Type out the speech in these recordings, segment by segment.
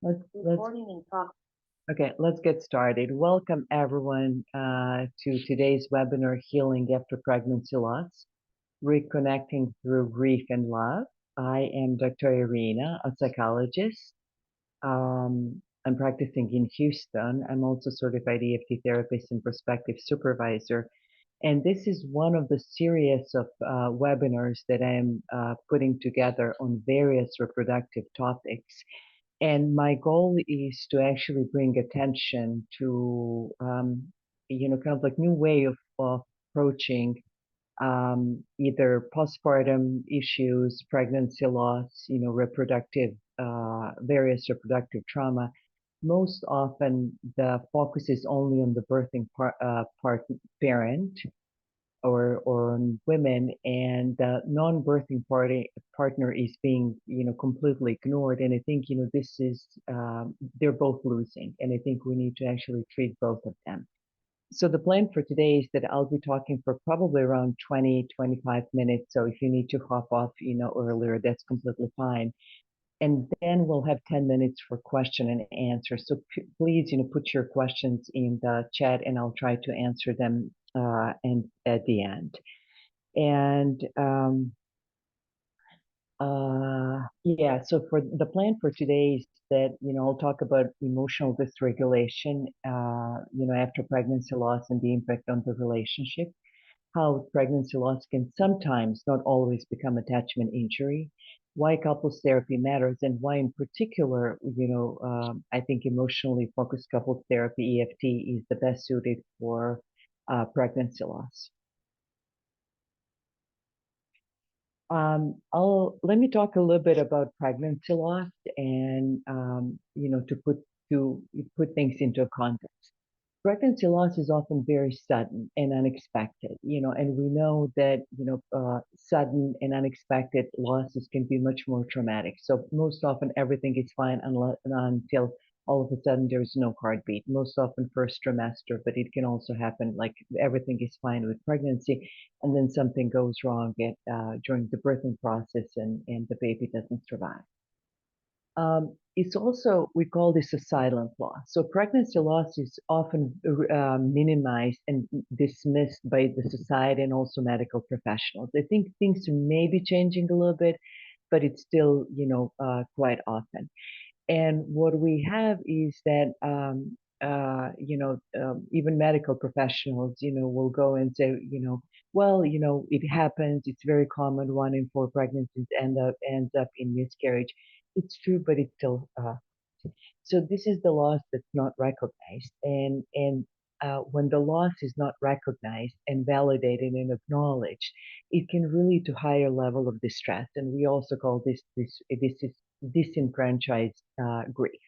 Let's okay, let's get started. Welcome everyone to today's webinar, Healing After Pregnancy Loss, Reconnecting Through Grief and Love. I am Dr. Irena, a psychologist. I'm practicing in Houston. I'm also certified EFT therapist and prospective supervisor. And this is one of the series of webinars that I'm putting together on various reproductive topics. And my goal is to actually bring attention to, kind of like new way of approaching either postpartum issues, pregnancy loss, reproductive, various reproductive trauma. Most often, the focus is only on the birthing parent, or on women, and the non-birthing party partner is being completely ignored. And I think this is they're both losing, and I think we need to actually treat both of them. So the plan for today is that I'll be talking for probably around 20-25 minutes. So if you need to hop off earlier, that's completely fine. And then we'll have 10 minutes for question and answer. So please, put your questions in the chat, and I'll try to answer them and at the end. And yeah, so for the plan for today is that, I'll talk about emotional dysregulation, after pregnancy loss and the impact on the relationship, how pregnancy loss can sometimes, not always, become attachment injury, why couples therapy matters, and why in particular, I think emotionally focused couples therapy, EFT, is the best suited for pregnancy loss. Let me talk a little bit about pregnancy loss and, to put things into context. Pregnancy loss is often very sudden and unexpected, and we know that, sudden and unexpected losses can be much more traumatic. So most often everything is fine until all of a sudden there's no heartbeat, most often first trimester, but it can also happen like everything is fine with pregnancy and then something goes wrong during the birthing process and the baby doesn't survive. It's also, we call this a silent loss. So pregnancy loss is often minimized and dismissed by the society and also medical professionals. I think things may be changing a little bit, but it's still, quite often. And what we have is that, even medical professionals, will go and say, well, it happens. It's very common. 1 in 4 pregnancies ends up in miscarriage. It's true, but it's still so this is the loss that's not recognized, and when the loss is not recognized and validated and acknowledged, it can lead to higher level of distress, and we also call this is disenfranchised grief.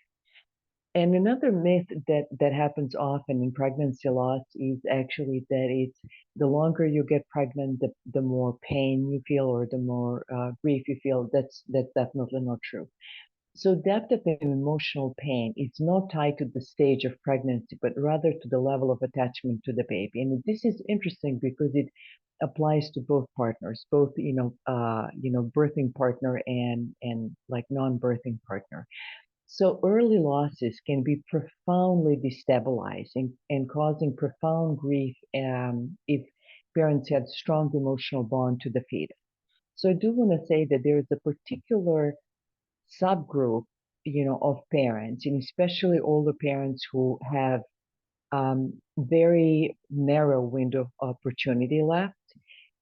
And another myth that happens often in pregnancy loss is actually that it's the longer you get pregnant, the more pain you feel or the more grief you feel. That's definitely not true. So depth of emotional pain is not tied to the stage of pregnancy, but rather to the level of attachment to the baby. And this is interesting because it applies to both partners, both birthing partner and like non-birthing partner. So early losses can be profoundly destabilizing and causing profound grief if parents had strong emotional bond to the fetus. So I do want to say that there is a particular subgroup, of parents, and especially older parents who have very narrow window of opportunity left,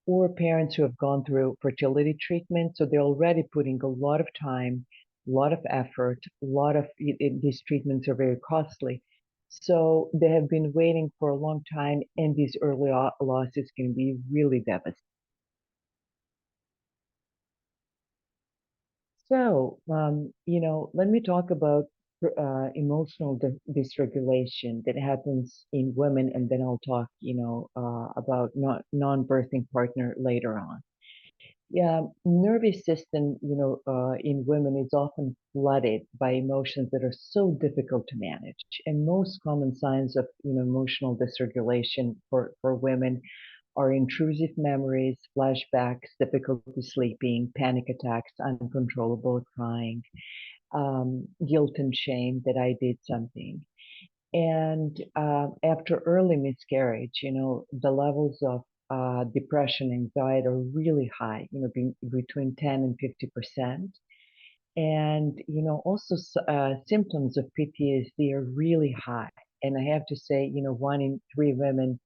or parents who have gone through fertility treatment, so they're already putting a lot of time, a lot of effort, a lot of these treatments are very costly. So they have been waiting for a long time, and these early losses can be really devastating. So, let me talk about emotional dysregulation that happens in women, and then I'll talk, about non-birthing partner later on. Yeah, nervous system, in women is often flooded by emotions that are so difficult to manage. And most common signs of, emotional dysregulation for women are intrusive memories, flashbacks, difficulty sleeping, panic attacks, uncontrollable crying. guilt and shame that I did something. And after early miscarriage, the levels of depression, anxiety are really high, between 10 and 50%. And, also symptoms of PTSD are really high. And I have to say, 1 in 3 women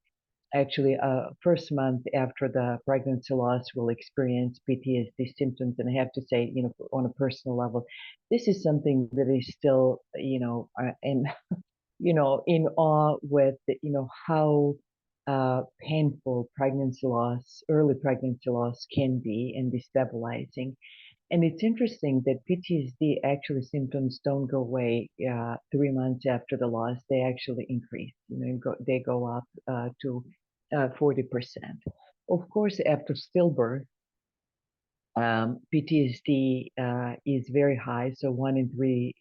actually first month after the pregnancy loss will experience PTSD symptoms. And I have to say, on a personal level, this is something that is still, and in awe with, how painful pregnancy loss, early pregnancy loss can be and destabilizing. And it's interesting that PTSD actually symptoms don't go away 3 months after the loss. They actually increase. They go up to 40%. Of course, after stillbirth, PTSD is very high. So 1 in 3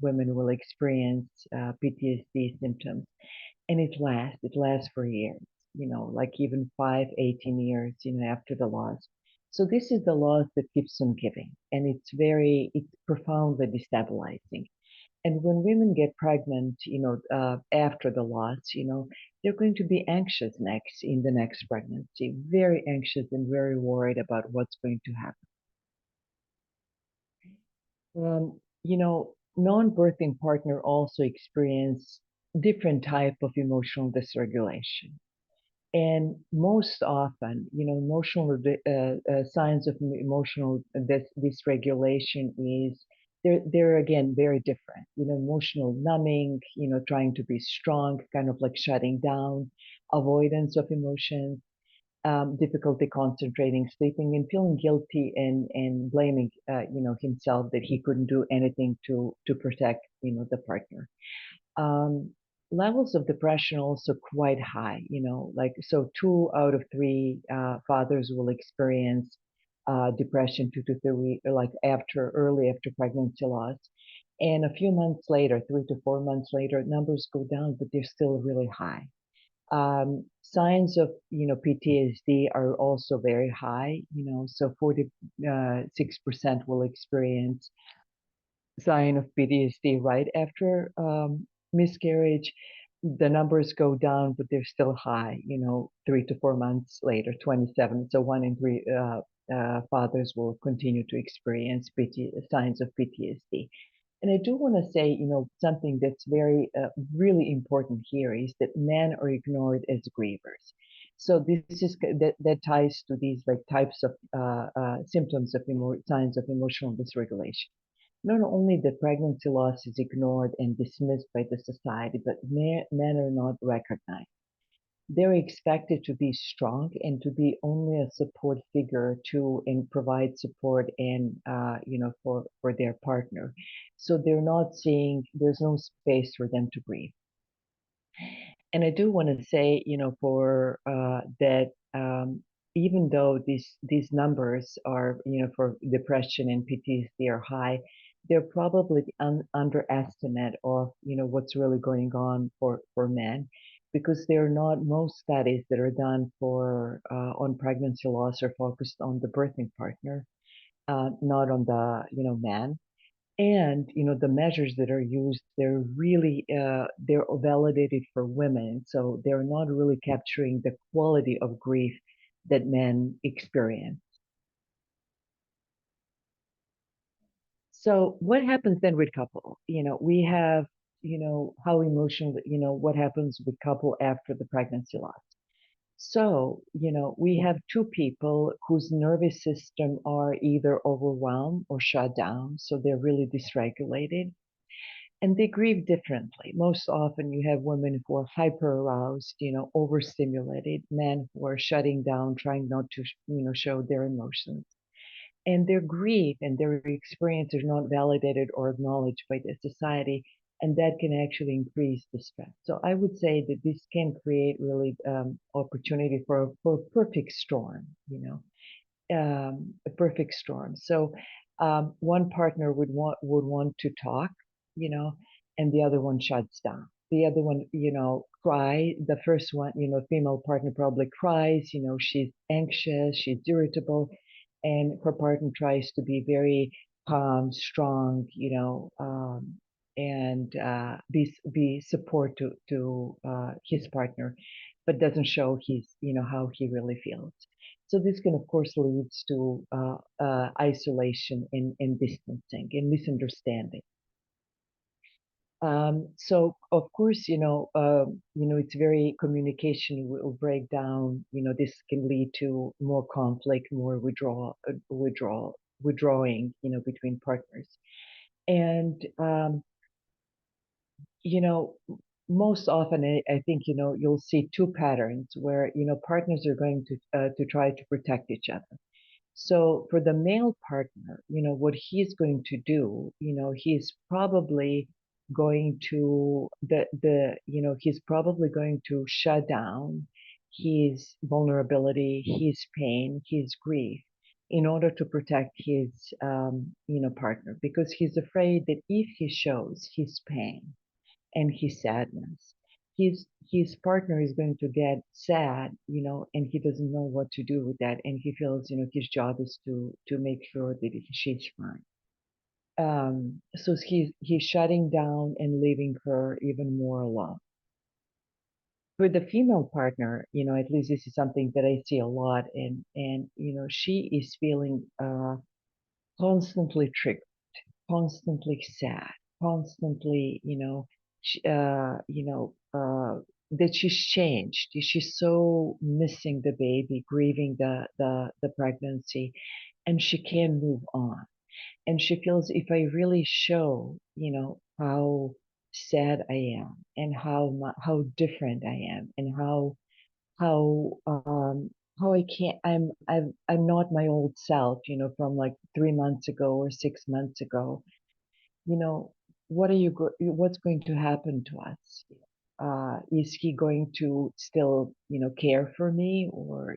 women will experience PTSD symptoms, and it lasts. It lasts for years. Like even 5, 18 years. After the loss. So this is the loss that keeps on giving, and it's profoundly destabilizing. And when women get pregnant, after the loss, they're going to be anxious next in the next pregnancy, very anxious and very worried about what's going to happen. Non-birthing partner also experience different type of emotional dysregulation. And most often, emotional signs of emotional dysregulation is they're again very different. Emotional numbing, trying to be strong, kind of like shutting down, avoidance of emotions, difficulty concentrating, sleeping, and feeling guilty and blaming, himself that he couldn't do anything to protect, the partner. Um, Levels of depression also quite high. Like so, 2 out of 3 fathers will experience depression 2 to 3, like early after pregnancy loss. And a few months later, 3 to 4 months later, numbers go down, but they're still really high. Signs of PTSD are also very high. So 46% will experience sign of PTSD right after miscarriage. The numbers go down, but they're still high. 3 to 4 months later, 27. So 1 in 3 fathers will continue to experience signs of PTSD. And I do want to say, something that's very, really important here is that men are ignored as grievers. So this is that ties to these like types of symptoms of signs of emotional dysregulation. Not only the pregnancy loss is ignored and dismissed by the society, but men are not recognized. They're expected to be strong and to be only a support figure to and provide support and for their partner. So they're not seeing there's no space for them to breathe. And I do want to say, for that, even though these numbers are, for depression and PTSD are high, they're probably underestimate of, what's really going on for men, because they're not most studies that are done for on pregnancy loss are focused on the birthing partner, not on the man. And the measures that are used, they're validated for women, so they're not really capturing the quality of grief that men experience. So what happens then with couple? We have how emotional, what happens with couple after the pregnancy loss. So, we have two people whose nervous system are either overwhelmed or shut down, so they're really dysregulated. And they grieve differently. Most often you have women who are hyper aroused, overstimulated, men who are shutting down, trying not to, show their emotions. And their grief and their experience are not validated or acknowledged by the society, and that can actually increase the stress. So I would say that this can create really opportunity for a perfect storm, a perfect storm. So one partner would want to talk, you know, and the other one shuts down. The other one, cry. The first one, female partner probably cries. She's anxious, she's irritable, and her partner tries to be very calm, strong, and be support to his partner, but doesn't show how he really feels. So this can, of course, leads to isolation and distancing and misunderstanding. So of course, it's very communication will break down. This can lead to more conflict, more withdrawing, between partners. And you know, most often, I think, you'll see two patterns where, partners are going to try to protect each other. So for the male partner, what he's going to do, he's probably going to he's probably going to shut down his vulnerability, his pain, his grief in order to protect his partner, because he's afraid that if he shows his pain and his sadness, his partner is going to get sad, and he doesn't know what to do with that, and he feels, his job is to make sure that she's fine. So he's shutting down and leaving her even more alone. For the female partner, at least this is something that I see a lot, and she is feeling constantly triggered, constantly sad, constantly, that she's changed. She's so missing the baby, grieving the pregnancy, and she can't move on. And she feels, if I really show, how sad I am and how different I am and how I can't I'm not my old self, from like 3 months ago or 6 months ago. you know, what's going to happen to us? Is he going to still, care for me, or,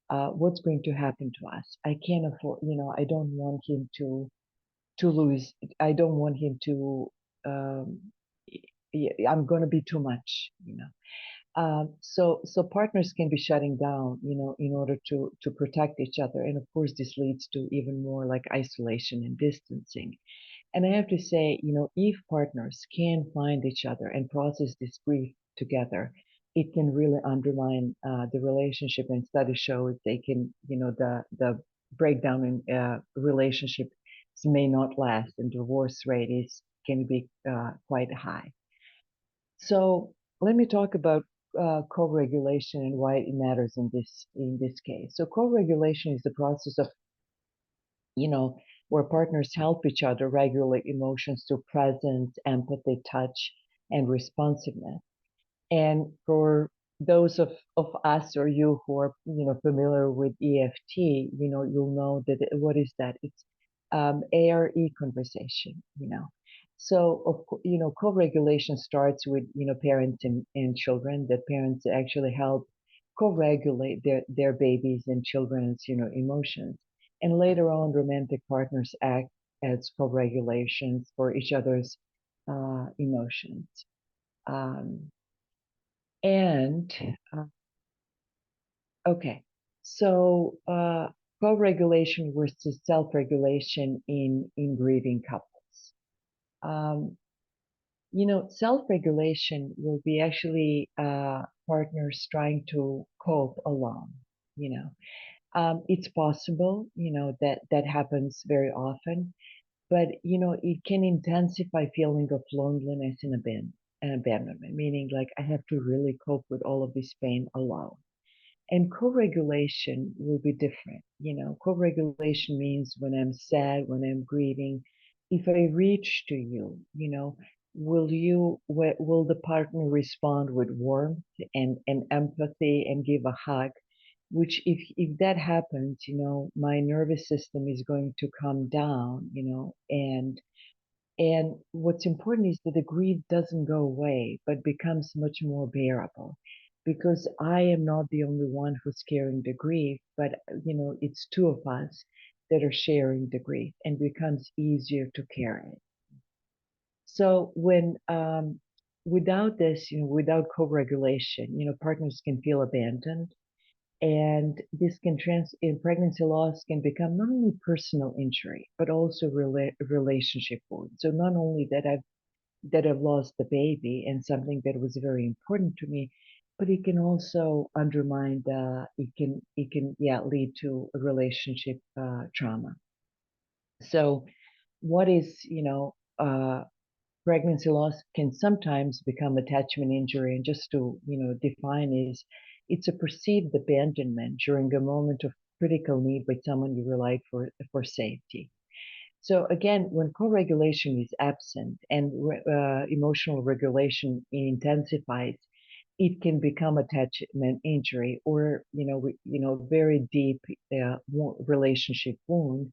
what's going to happen to us? I can't afford, I don't want him to lose. I don't want him to, um, I'm going to be too much. So partners can be shutting down, in order to protect each other, and of course this leads to even more like isolation and distancing. And I have to say, if partners can find each other and process this grief together, it can really undermine the relationship. And studies show they can, the breakdown in relationships may not last, and divorce rate is can be quite high. So let me talk about co-regulation and why it matters in this case. So co-regulation is the process of, you know, where partners help each other regulate emotions through presence, empathy, touch, and responsiveness. And for those of us or you who are, familiar with EFT, you'll know that what is that? It's ARE conversation, So, co-regulation starts with, parents and children, that parents actually help co-regulate their babies and children's, emotions. And later on, romantic partners act as co-regulations for each other's emotions. Um, and okay, so co-regulation versus self-regulation in grieving couples. Um, self-regulation will be actually partners trying to cope alone. You know, it's possible. That happens very often, but it can intensify feeling of loneliness and abandonment. Meaning, like, I have to really cope with all of this pain alone. And co-regulation will be different. Co-regulation means when I'm sad, when I'm grieving, if I reach to you, will the partner respond with warmth and empathy and give a hug? Which, if that happens, my nervous system is going to come down, and what's important is that the grief doesn't go away, but becomes much more bearable, because I am not the only one who's carrying the grief, but it's two of us that are sharing the grief, and becomes easier to carry it. So when without this, without co-regulation, partners can feel abandoned, And this can in pregnancy loss can become not only personal injury, but also relationship wound. So not only that I've lost the baby and something that was very important to me, but it can also undermine it can yeah lead to a relationship trauma. So what is pregnancy loss can sometimes become attachment injury, and just to define is it's a perceived abandonment during a moment of critical need by someone you relied for safety. So again, when co-regulation is absent and emotional regulation intensifies, it can become attachment injury, or very deep relationship wound,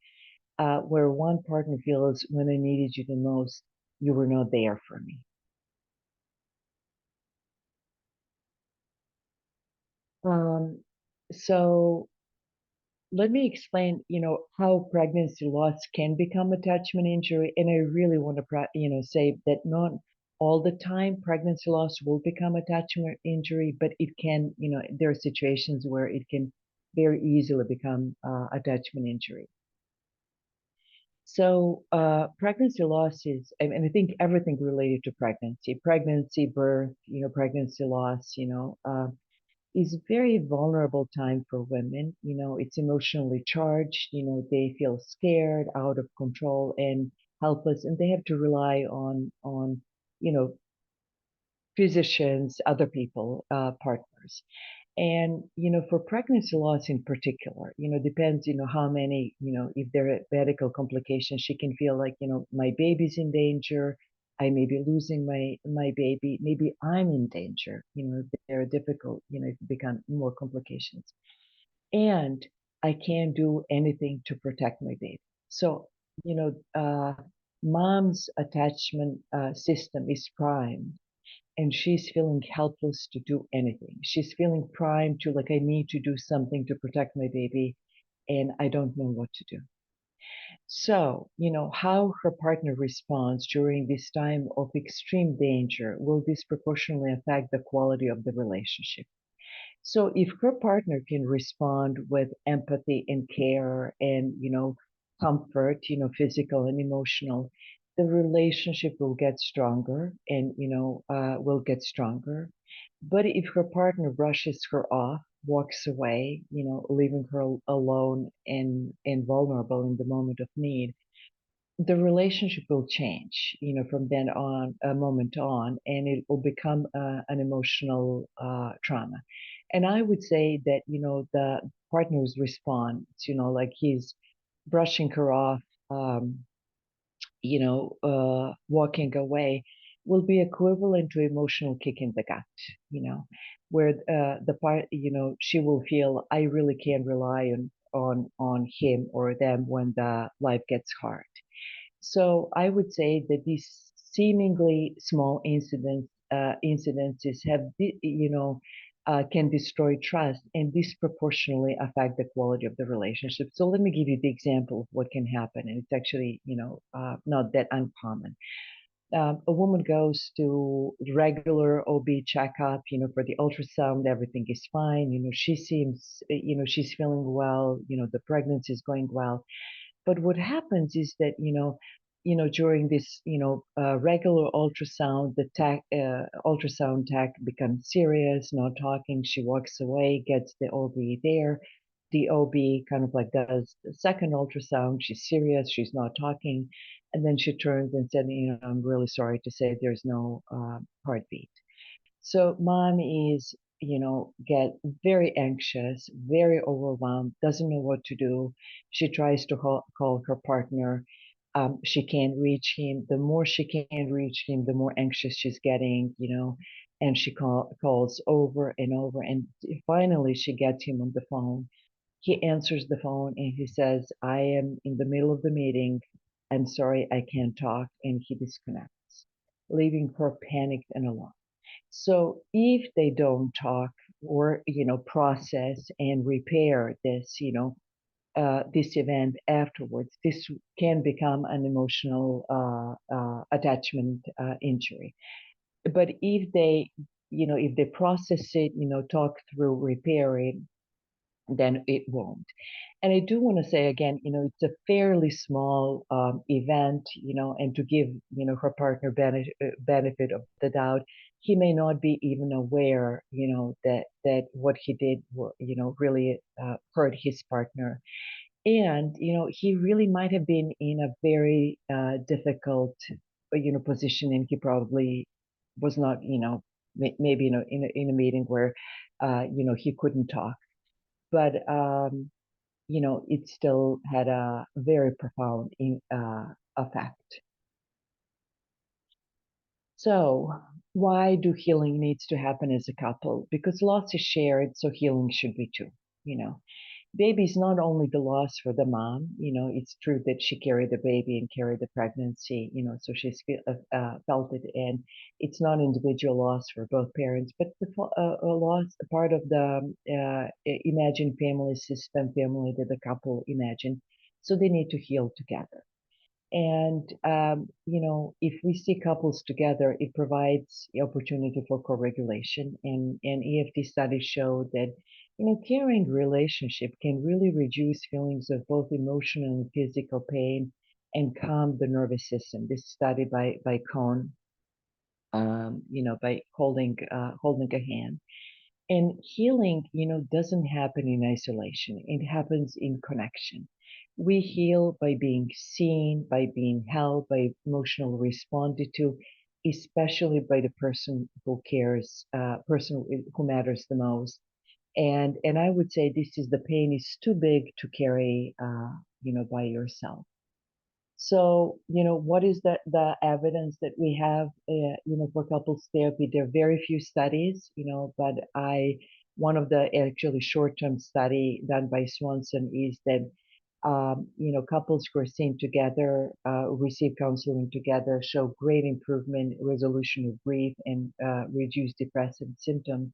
where one partner feels when I needed you the most, you were not there for me. Um, so let me explain, how pregnancy loss can become attachment injury. And I really want to, say that not all the time pregnancy loss will become attachment injury, but it can, there are situations where it can very easily become attachment injury. So pregnancy loss is, and I think everything related to pregnancy, birth, pregnancy loss, is very vulnerable time for women. It's emotionally charged. They feel scared, out of control, and helpless, and they have to rely on you know physicians, other people, partners. And for pregnancy loss in particular, depends, how many, if there are medical complications, she can feel like, my baby's in danger. I may be losing my baby. Maybe I'm in danger. There are difficult, it become more complications. And I can't do anything to protect my baby. So, mom's attachment system is primed, and she's feeling helpless to do anything. She's feeling primed to, like, I need to do something to protect my baby, and I don't know what to do. So, how her partner responds during this time of extreme danger will disproportionately affect the quality of the relationship. So if her partner can respond with empathy and care and, comfort, physical and emotional, the relationship will get stronger and, will get stronger. But if her partner brushes her off, walks away, leaving her alone and vulnerable in the moment of need, the relationship will change, from then on, a moment on, and it will become an emotional trauma. And I would say that, the partner's response, like he's brushing her off, um, walking away, will be equivalent to emotional kick in the gut, where the part, she will feel I really can't rely on him or them when the life gets hard. So I would say that these seemingly small incidences have, can destroy trust and disproportionately affect the quality of the relationship. So let me give you the example of what can happen, and it's actually, not that uncommon. A woman goes to regular OB checkup, for the ultrasound, everything is fine. She seems, she's feeling well. The pregnancy is going well, but what happens is that, during this, regular ultrasound, the ultrasound tech becomes serious, not talking. She walks away, gets the OB there. The OB kind of like does the second ultrasound. She's serious. She's not talking. And then she turns and said, I'm really sorry to say there's no heartbeat. So mom is, get very anxious, very overwhelmed, doesn't know what to do. She tries to call her partner. She can't reach him. The more she can't reach him, the more anxious she's getting, and she calls over and over. And finally, she gets him on the phone. He answers the phone and he says, I am in the middle of the meeting. I'm sorry, I can't talk. And he disconnects, leaving her panicked and alone. So if they don't talk or, process and repair this, this event afterwards, this can become an emotional attachment injury. But if they, if they process it, talk through, repair it, then it won't. And I do want to say again, it's a fairly small event, and to give, her partner benefit of the doubt, he may not be even aware, that what he did, really hurt his partner. And, he really might have been in a very difficult, position, and he probably was not, maybe, in a meeting where, he couldn't talk. But it still had a very profound effect. So, why do healing needs to happen as a couple? Because loss is shared, so healing should be too. You know, baby's not only the loss for the mom. It's true that she carried the baby and carried the pregnancy. So she's felt it, and it's not individual loss for both parents, but the a loss, a part of the imagined family system, family that the couple imagine. So they need to heal together. And, if we see couples together, it provides the opportunity for co-regulation. And EFT studies show that, caring relationship can really reduce feelings of both emotional and physical pain and calm the nervous system. This study by Cohn, by holding a hand. And healing, doesn't happen in isolation. It happens in connection. We heal by being seen, by being held, by emotionally responded to, especially by the person who cares, person who matters the most. And I would say this is the pain is too big to carry, by yourself. So, what is the evidence that we have, for couples therapy? There are very few studies, but one of the actually short-term study done by Swanson is that, couples who are seen together, receive counseling together, show great improvement, resolution of grief, and reduced depressive symptoms.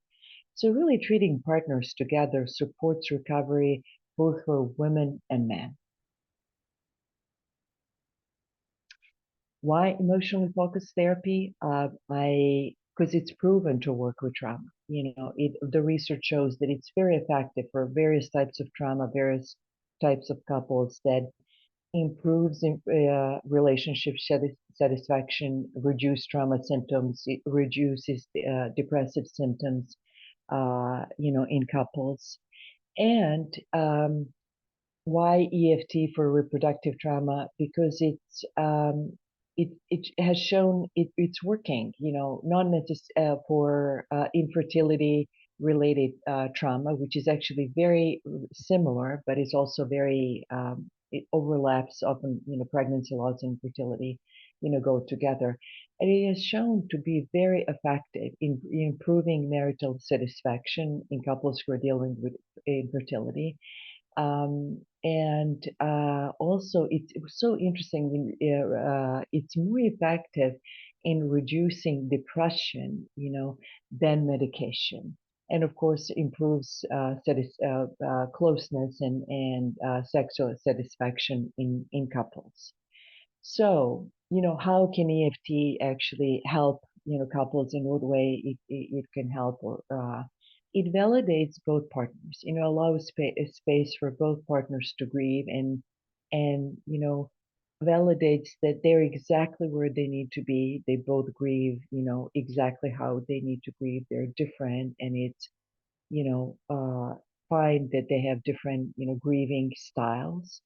So really treating partners together supports recovery both for women and men. Why emotionally focused therapy? I Because it's proven to work with trauma. The research shows that it's very effective for various types of trauma, various types of couples, that improves relationship satisfaction, reduce trauma symptoms, it reduces depressive symptoms, in couples. And why EFT for reproductive trauma? Because it has shown it's working. Not necessarily for infertility related trauma, which is actually very similar, but it's also very it overlaps often. Pregnancy loss and fertility, go together. And it has shown to be very effective in improving marital satisfaction in couples who are dealing with infertility, and also, it was so interesting. It's more effective in reducing depression, than medication, and of course improves closeness and sexual satisfaction in couples. So, how can EFT actually help, couples? In what way it can help? Or it validates both partners, allows space for both partners to grieve, and validates that they're exactly where they need to be. They both grieve, exactly how they need to grieve. They're different, and it's, you know, uh, fine that they have different, grieving styles,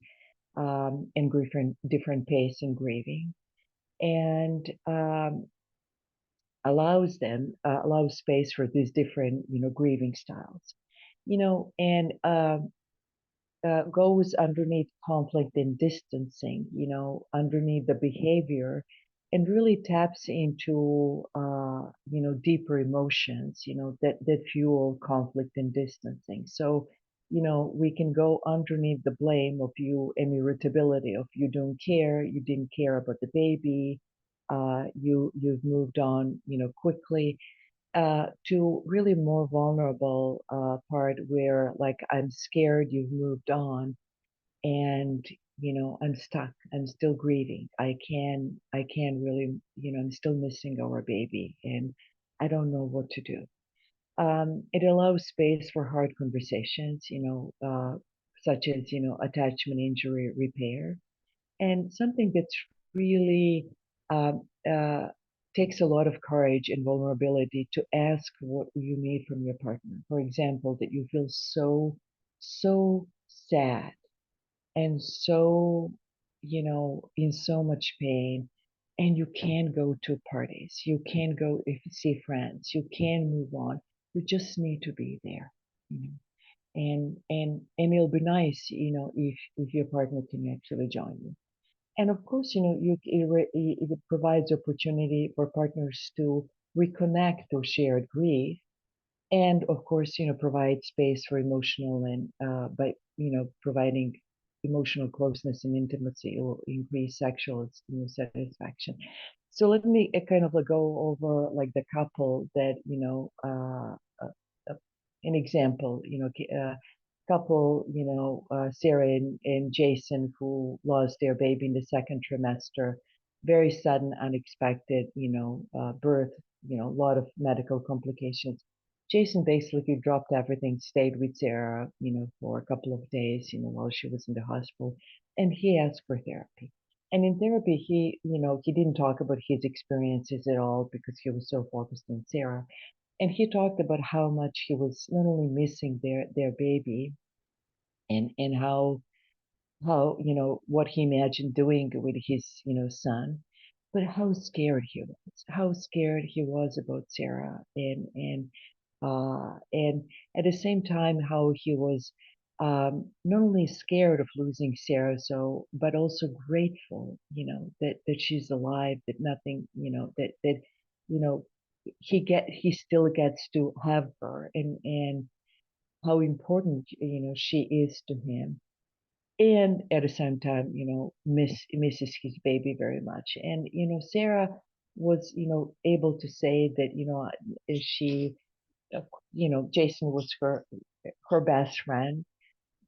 and different pace in grieving, and allows space for these different, grieving styles, and goes underneath conflict and distancing, underneath the behavior, and really taps into, deeper emotions, that fuel conflict and distancing. So, we can go underneath the blame of you and irritability of you don't care, you didn't care about the baby, you've moved on, quickly, to really more vulnerable part where, like, I'm scared, you've moved on, and I'm stuck, I'm still grieving, I can really, I'm still missing our baby, and I don't know what to do. It allows space for hard conversations, such as, attachment injury repair. And something that's really um, uh, takes a lot of courage and vulnerability to ask what you need from your partner. For example, that you feel so sad and so, in so much pain, and you can't go to parties, you can't go if you see friends, you can move on. You just need to be there, you know. And it'll be nice, if your partner can actually join you. And of course, it provides opportunity for partners to reconnect through shared grief, and of course, provide space for emotional and by providing emotional closeness and intimacy will increase sexual satisfaction. So let me kind of like go over like the couple that uh, an example, couple, Sarah and Jason, who lost their baby in the second trimester, very sudden, unexpected, birth, a lot of medical complications. Jason basically dropped everything, stayed with Sarah, for a couple of days, while she was in the hospital, and he asked for therapy. And in therapy, he didn't talk about his experiences at all because he was so focused on Sarah. And he talked about how much he was not only missing their baby, and how what he imagined doing with his son, but how scared he was about Sarah, and at the same time how he was not only scared of losing Sarah, so but also grateful, that she's alive, that nothing, that you know he still gets to have her, and how important she is to him, and at the same time misses his baby very much. And Sarah was able to say that she uh, Jason was her best friend,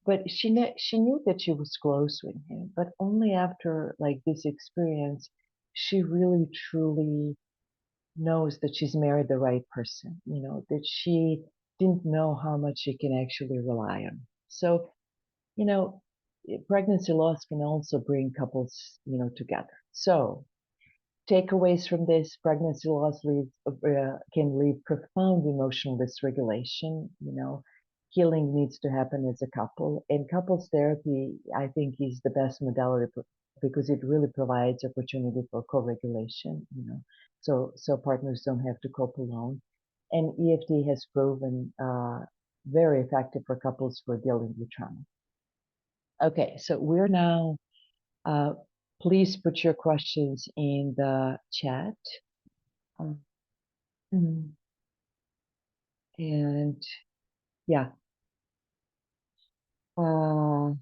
but she knew that she was close with him, but only after like this experience she really truly knows that she's married the right person, that she didn't know how much she can actually rely on. So, you know, pregnancy loss can also bring couples, together. So, takeaways from this: pregnancy loss can lead profound emotional dysregulation. Healing needs to happen as a couple, and couples therapy, I think, is the best modality because it really provides opportunity for co-regulation. So partners don't have to cope alone, and EFT has proven very effective for couples who are dealing with trauma. Okay, so we're now. Uh, please put your questions in the chat. Um, mm, and yeah, uh,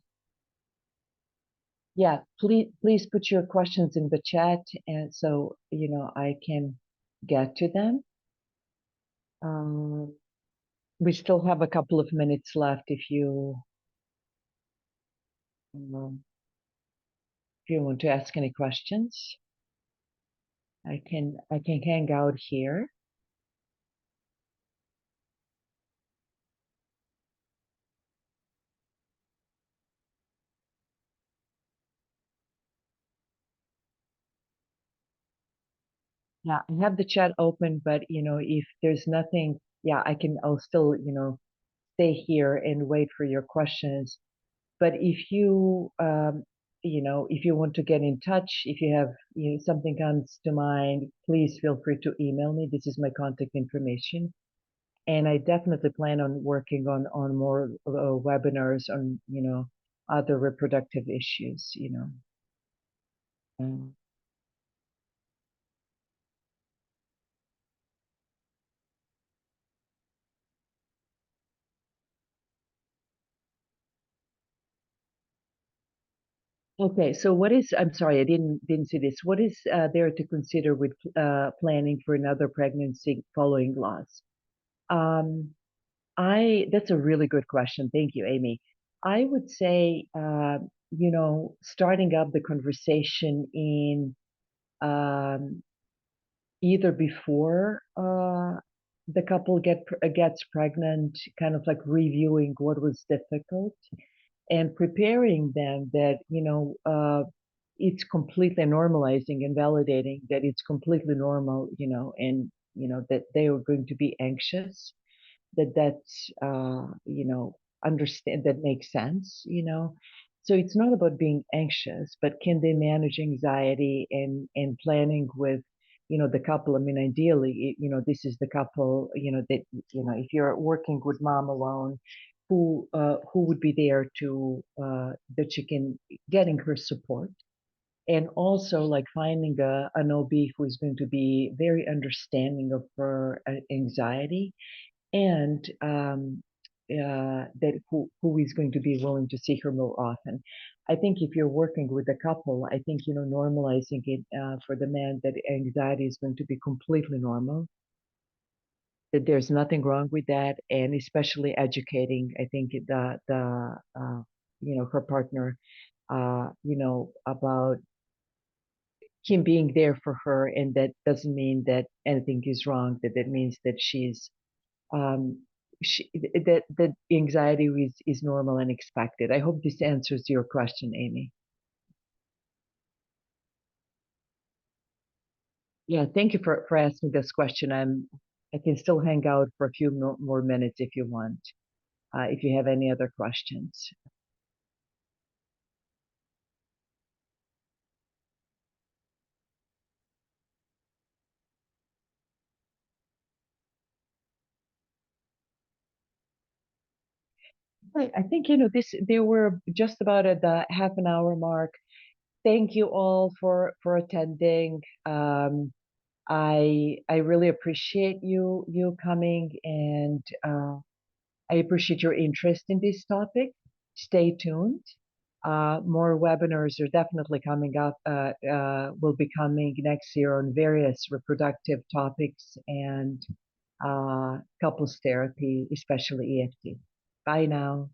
yeah, please put your questions in the chat, and so I can get to them. Um, we still have a couple of minutes left um, if you want to ask any questions. I can hang out here. Yeah, I have the chat open, but if there's nothing, yeah, I'll still stay here and wait for your questions. But if you want to get in touch, if you have, something comes to mind, please feel free to email me. This is my contact information. And I definitely plan on working on more webinars on, other reproductive issues. Um, Okay, so I'm sorry, I didn't see this. What is there to consider with planning for another pregnancy following loss? Um, that's a really good question. Thank you, Amy. I would say, starting up the conversation in either before the couple gets pregnant, kind of like reviewing what was difficult and preparing them that it's completely normalizing and validating that it's completely normal, and that they are going to be anxious, that's understand that makes sense. So it's not about being anxious, but can they manage anxiety and planning with the couple. I mean, ideally, this is the couple, that if you're working with mom alone, who would be there to that you can getting her support, and also like finding an OB who is going to be very understanding of her anxiety, and that who is going to be willing to see her more often. I think if you're working with a couple, I think normalizing it for the man that anxiety is going to be completely normal, that there's nothing wrong with that, and especially educating. I think her partner, about him being there for her, and that doesn't mean that anything is wrong. That means that she's um, that anxiety is normal and expected. I hope this answers your question, Amy. Yeah, thank you for asking this question. I can still hang out for a few more minutes if you want. If you have any other questions. Right, I think they were just about at the half an hour mark. Thank you all for attending. I really appreciate you coming, and I appreciate your interest in this topic. Stay tuned. More webinars are definitely coming up, will be coming next year on various reproductive topics and couples therapy, especially EFT. Bye now.